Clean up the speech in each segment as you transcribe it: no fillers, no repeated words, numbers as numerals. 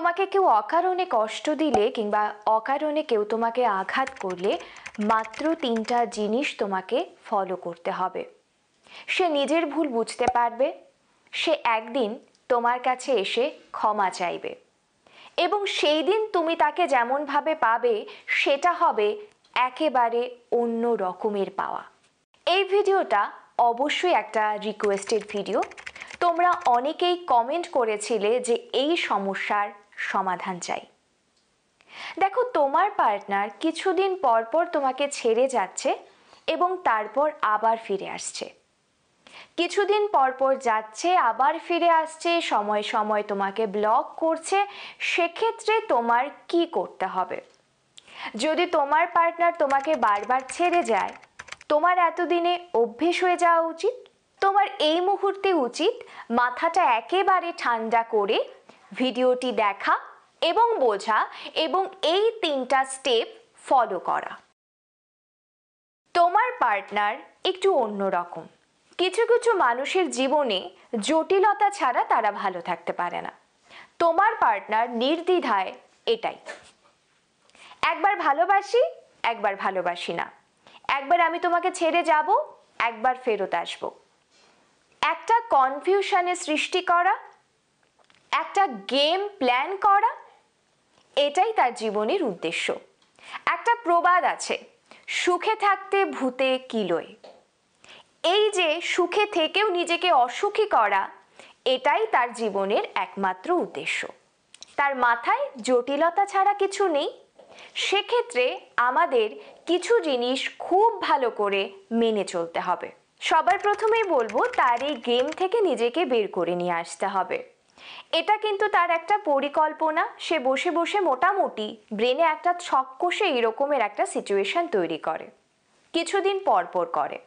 তোমাকে কেউ অকারণে কষ্ট দিলে কিংবা অকারণে কেউ তোমাকে আঘাত করলে মাত্র 3টা জিনিস তোমাকে ফলো করতে হবে। সে নিজের ভুল বুঝতে পারবে, সে একদিন তোমার কাছে এসে ক্ষমা চাইবে এবং সেই দিন তুমি তাকে যেমনভাবে পাবে সেটা হবে একেবারে অন্য রকমের পাওয়া। এই ভিডিওটা অবশ্যই একটা রিকোয়েস্টেড ভিডিও। তোমরা অনেকেই কমেন্ট করেছিলে যে এই সমস্যার সমাধান চাই। দেখো, তোমার পার্টনার কিছুদিন পর পর তোমাকে ছেড়ে যাচ্ছে এবং তারপর আবার ফিরে আসছে। কিছুদিন পর পর যাচ্ছে, আবার ফিরে আসছে, সময় সময় তোমাকে ব্লক করছে। সেক্ষেত্রে তোমার কি করতে হবে? যদি তোমার পার্টনার তোমাকে বারবার ছেড়ে যায়, তোমার এতদিনে অভ্যেস হয়ে যাওয়া উচিত। তোমার এই মুহূর্তে উচিত মাথাটা একেবারে ঠান্ডা করে ভিডিওটি দেখা এবং বোঝা এবং এই 3টা স্টেপ ফলো করা। তোমার পার্টনার একটু অন্যরকম। কিছু কিছু মানুষের জীবনে জটিলতা ছাড়া তারা ভালো থাকতে পারে না। তোমার পার্টনার নির্দ্বিধায় এটাই। একবার ভালোবাসি, একবার ভালোবাসি না, একবার আমি তোমাকে ছেড়ে যাব, একবার ফেরত আসবো। একটা কনফিউশনের সৃষ্টি করা, একটা গেম প্ল্যান করা, এটাই তার জীবনের উদ্দেশ্য। একটা প্রবাদ আছে, সুখে থাকতে ভূতে কিলোয়। এই যে সুখে থেকেও নিজেকে অসুখী করা, এটাই তার জীবনের একমাত্র উদ্দেশ্য। তার মাথায় জটিলতা ছাড়া কিছু নেই। সেক্ষেত্রে আমাদের কিছু জিনিস খুব ভালো করে মেনে চলতে হবে। সবার প্রথমেই বলবো, তার এই গেম থেকে নিজেকে বের করে নিয়ে আসতে হবে। এটা কিন্তু তার একটা পরিকল্পনা। সে বসে বসে মোটামুটি ব্রেনে একটা ছক কষে এরকমের একটা সিচুয়েশন তৈরি করে, কিছুদিন পর পর করে।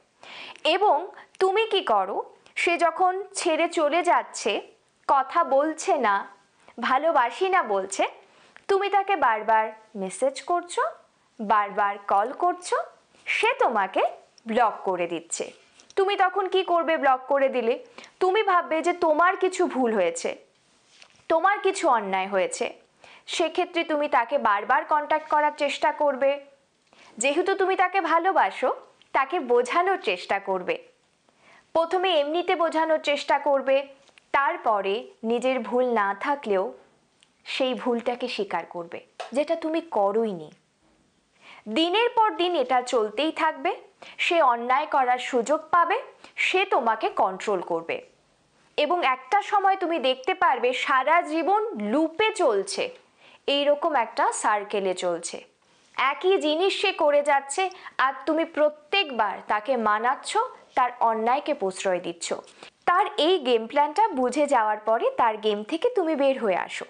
এবং তুমি কি করো, সে যখন ছেড়ে চলে যাচ্ছে, কথা বলছে না, ভালোবাসি না বলছে, তুমি তাকে বারবার মেসেজ করছো, বারবার কল করছো, সে তোমাকে ব্লক করে দিচ্ছে। তুমি তখন কি করবে? ব্লক করে দিলে তুমি ভাববে যে তোমার কিছু ভুল হয়েছে, তোমার কিছু অন্যায় হয়েছে। সেক্ষেত্রে তুমি তাকে বারবার কন্ট্যাক্ট করার চেষ্টা করবে। যেহেতু তুমি তাকে ভালোবাসো, তাকে বোঝানোর চেষ্টা করবে। প্রথমে এমনিতে বোঝানোর চেষ্টা করবে, তারপরে নিজের ভুল না থাকলেও সেই ভুলটাকে স্বীকার করবে, যেটা তুমি করোইনি। দিনের পর দিন এটা চলতেই থাকবে। সে অন্যায় করার সুযোগ পাবে, সে তোমাকে কন্ট্রোল করবে এবং একটা সময় তুমি দেখতে পারবে সারা জীবন লুপে চলছে, এইরকম একটা সার্কেলে চলছে। একই জিনিস সে করে যাচ্ছে আর তুমি প্রত্যেকবার তাকে মানাচ্ছ, তার অন্যায়কে প্রশ্রয় দিচ্ছ। তার এই গেম প্ল্যানটা বুঝে যাওয়ার পরে তার গেম থেকে তুমি বের হয়ে আসো।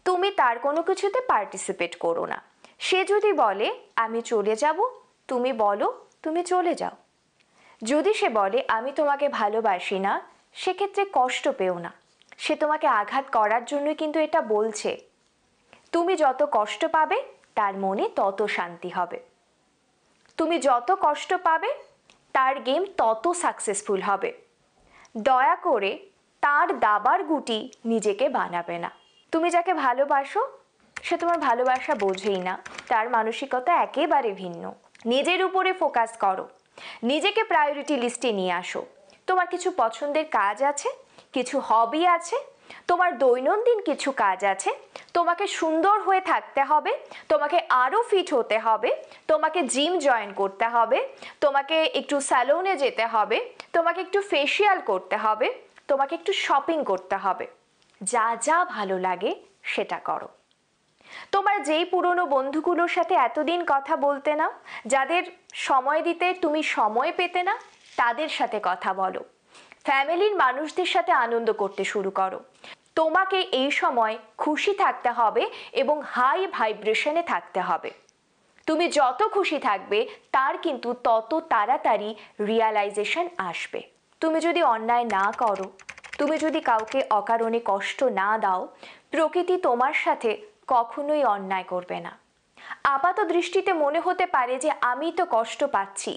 তুমি তার কোনো কিছুতে পার্টিসিপেট করো না। সে যদি বলে আমি চলে যাব, তুমি বলো তুমি চলে যাও। যদি সে বলে আমি তোমাকে ভালোবাসি না, সেক্ষেত্রে কষ্ট পেও না। সে তোমাকে আঘাত করার জন্যই কিন্তু এটা বলছে। তুমি যত কষ্ট পাবে তার মনে তত শান্তি হবে। তুমি যত কষ্ট পাবে তার গেম তত সাকসেসফুল হবে। দয়া করে তার দাবার গুটি নিজেকে বানাবে না। তুমি যাকে ভালোবাসো সে তোমার ভালোবাসা বোঝেই না, তার মানসিকতা একেবারে ভিন্ন। নিজের উপরে ফোকাস করো, নিজেকে প্রায়োরিটি লিস্টে নিয়ে আসো। তোমার কিছু পছন্দের কাজ আছে, কিছু হবি আছে, তোমার দৈনন্দিন কিছু কাজ আছে। তোমাকে সুন্দর হয়ে থাকতে হবে, তোমাকে আরও ফিট হতে হবে, তোমাকে জিম জয়েন করতে হবে, তোমাকে একটু স্যালুনে যেতে হবে, তোমাকে একটু ফেসিয়াল করতে হবে, তোমাকে একটু শপিং করতে হবে। যা যা ভালো লাগে সেটা করো। তোমার যেই পুরনো বন্ধুগুলোর সাথে এতদিন কথা বলতে না, যাদের সময় দিতে তুমি সময় পেতে না, তাদের সাথে কথা বলো। ফ্যামিলির মানুষদের সাথে আনন্দ করতে শুরু করো। তোমাকে এই সময় খুশি থাকতে হবে এবং হাই ভাইব্রেশনে থাকতে হবে। তুমি যত খুশি থাকবে তার কিন্তু তত তাড়াতাড়ি রিয়ালাইজেশন আসবে। তুমি যদি অন্যায় না করো, তুমি যদি কাউকে অকারণে কষ্ট না দাও, প্রকৃতি তোমার সাথে কখনোই অন্যায় করবে না। আপাত দৃষ্টিতে মনে হতে পারে যে আমি তো কষ্ট পাচ্ছি।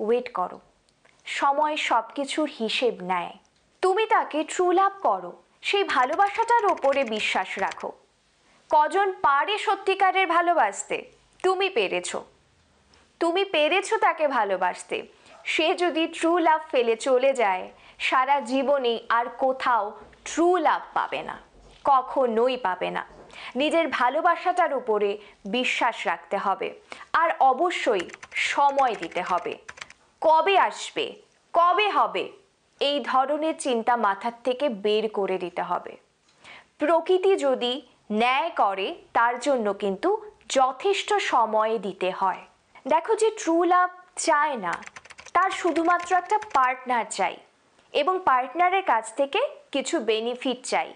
ওয়েট করো, সময় সবকিছুর হিসেব নেয়। তুমি তাকে ট্রু লাভ করো, সেই ভালোবাসাটার ওপরে বিশ্বাস রাখো। কজন পারে সত্যিকারের ভালোবাসতে? তুমি পেরেছো তাকে ভালোবাসতে। সে যদি ট্রু লাভ ফেলে চলে যায়, সারা জীবনে আর কোথাও ট্রু লাভ পাবে না, কখনোই পাবে না। নিজের ভালোবাসাটার উপরে বিশ্বাস রাখতে হবে, আর অবশ্যই সময় দিতে হবে। কবে আসবে, কবে হবে, এই ধরনের চিন্তা মাথার থেকে বের করে দিতে হবে। প্রকৃতি যদি ন্যায় করে, তার জন্য কিন্তু যথেষ্ট সময় দিতে হয়। দেখো, যে ট্রু লাভ চায় না, তার শুধুমাত্র একটা পার্টনার চাই, এবং পার্টনারের কাছ থেকে কিছু বেনিফিট চাই।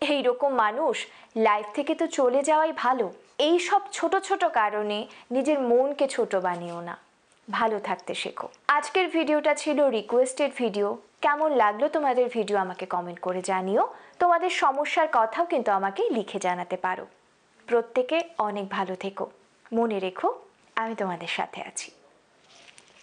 এইরকম মানুষ লাইফ থেকে তো চলে যাওয়াই ভালো। এই সব ছোট ছোট কারণে নিজের মনকে ছোট বানিও না, ভালো থাকতে শেখো। আজকের ভিডিওটা ছিল রিকোয়েস্টেড ভিডিও। কেমন লাগলো তোমাদের ভিডিও আমাকে কমেন্ট করে জানিও। তোমাদের সমস্যার কথাও কিন্তু আমাকে লিখে জানাতে পারো। প্রত্যেকে অনেক ভালো থেকো। মনে রেখো, আমি তোমাদের সাথে আছি।